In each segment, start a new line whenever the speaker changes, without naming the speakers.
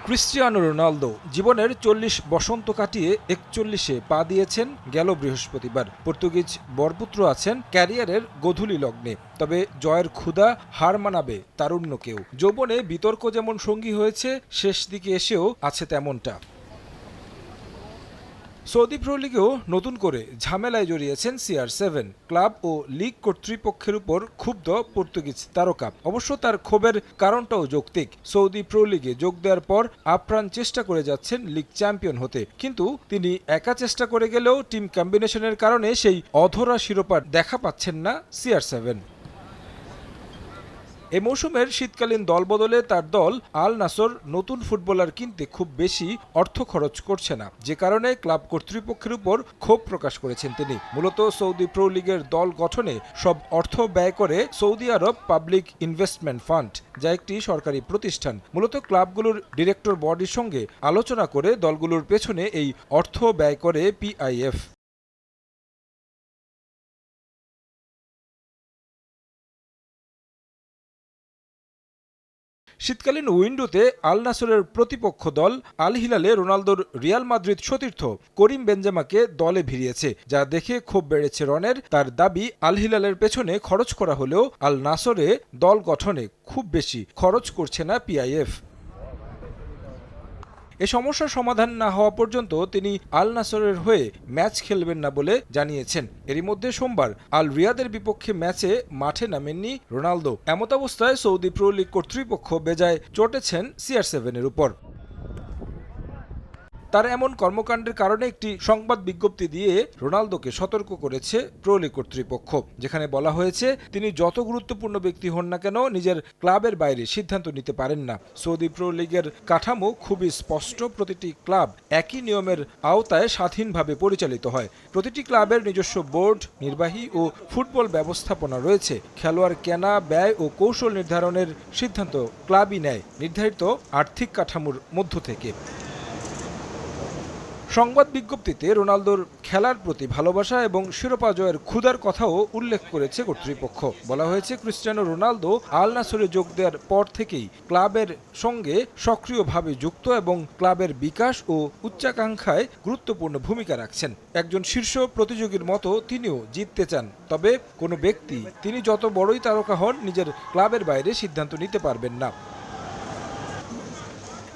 Cristiano Ronaldo জীবনের ৪০ বসন্ত কাটিয়ে ৪১-এ পা দিয়েছেন গেল বৃহস্পতিবার। পর্তুগিজ বরপুত্র আছেন ক্যারিয়ারের গোধূলি লগ্নে, তবে জয়ের ক্ষুধা হার মানাবে তারুণ্যকেও। যৌবনে বিতর্ক যেমন সঙ্গী হয়েছে, শেষ দিকে এসেও আছে তেমনটা। সৌদি প্রো লিগেও নতুন করে ঝামেলায় জড়িয়েছেন CR7। ক্লাব ও লিগ কর্তৃপক্ষের উপর ক্ষুব্ধ পর্তুগিজ তারকা। অবশ্য তার ক্ষোভের কারণটাও যৌক্তিক। সৌদি প্রো লিগে যোগ দেওয়ার পর আপ্রাণ চেষ্টা করে যাচ্ছেন লিগ চ্যাম্পিয়ন হতে, কিন্তু তিনি একা চেষ্টা করে গেলেও টিম কম্বিনেশনের কারণে সেই অধরা শিরোপার দেখা পাচ্ছেন না CR7। এ মৌসুমের শীতকালীন দলবদলে তার দল আল নাসর নতুন ফুটবলার কিনতে খুব বেশি অর্থ খরচ করছে না, যে কারণে ক্লাব কর্তৃপক্ষের উপর ক্ষোভ প্রকাশ করেছেন তিনি। মূলত সৌদি প্রো লিগের দল গঠনে সব অর্থ ব্যয় করে সৌদি আরব পাবলিক ইনভেস্টমেন্ট ফান্ড, যা একটি সরকারি প্রতিষ্ঠান। মূলত ক্লাবগুলোর ডিরেক্টর বডির সঙ্গে আলোচনা করে দলগুলোর পেছনে এই অর্থ ব্যয় করে PIF। শীতকালীন উইন্ডোতে আল নাসরের প্রতিপক্ষ দল আল হিলালে রোনালদোর রিয়াল মাদ্রিদ সতীর্থ করিম বেনজেমাকে দলে ভিড়িয়েছে, যা দেখে ক্ষোভ বেড়েছে রনের। তার দাবি, আল হিলালের পেছনে খরচ করা হলেও আল নাসরে দল গঠনে খুব বেশি খরচ করছে না PIF। এ সমস্যার সমাধান না হওয়া পর্যন্ত তিনি আল নাসরের হয়ে ম্যাচ খেলবেন না বলে জানিয়েছেন। এরই মধ্যে সোমবার আল রিয়াদের বিপক্ষে ম্যাচে মাঠে নামেননি রোনালদো। এমতাবস্থায় সৌদি প্রো লিগ কর্তৃপক্ষ বেজায় চটেছেন CR7-এর উপর। তার এমন কর্মকাণ্ডের কারণে একটি সংবাদ বিজ্ঞপ্তি দিয়ে রোনালদোকে সতর্ক করেছে প্রো লিগ কর্তৃপক্ষ, যেখানে বলা হয়েছে তিনি যত গুরুত্বপূর্ণ ব্যক্তি হন না কেন নিজের ক্লাবের বাইরে সিদ্ধান্ত নিতে পারেন না। সৌদি প্রো লিগের কাঠামো খুবই স্পষ্ট। প্রতিটি ক্লাব একই নিয়মের আওতায় স্বাধীনভাবে পরিচালিত হয়। প্রতিটি ক্লাবের নিজস্ব বোর্ড, নির্বাহী ও ফুটবল ব্যবস্থাপনা রয়েছে। খেলোয়াড় কেনা, ব্যয় ও কৌশল নির্ধারণের সিদ্ধান্ত ক্লাবই নেয় নির্ধারিত আর্থিক কাঠামোর মধ্য থেকে। সংবাদ বিজ্ঞপ্তিতে রোনালদোর খেলার প্রতি ভালোবাসা এবং শিরোপা জয়ের ক্ষুধার কথাও উল্লেখ করেছে কর্তৃপক্ষ। বলা হয়েছে, ক্রিস্টিয়ানো রোনালদো আল নাসরে যোগ দেওয়ার পর থেকেই ক্লাবের সঙ্গে সক্রিয়ভাবে যুক্ত এবং ক্লাবের বিকাশ ও উচ্চাকাঙ্ক্ষায় গুরুত্বপূর্ণ ভূমিকা রাখছেন। একজন শীর্ষ প্রতিযোগীর মতো তিনিও জিততে চান, তবে কোনো ব্যক্তি তিনি যত বড়ই তারকা হন নিজের ক্লাবের বাইরে সিদ্ধান্ত নিতে পারবেন না।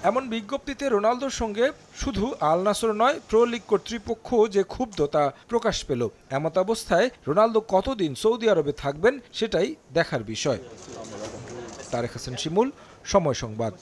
এমন বিজ্ঞপ্তিতে রোনালদোর সঙ্গে শুধু আল নাসর নয়, প্রো লিগ কর্তৃপক্ষ যে ক্ষুব্ধ তা প্রকাশ পেল। এমতাবস্থায় রোনালদো কতদিন সৌদি আরবে থাকবেন সেটাই দেখার বিষয়। তারেক হাসান শিমুল, সময় সংবাদ।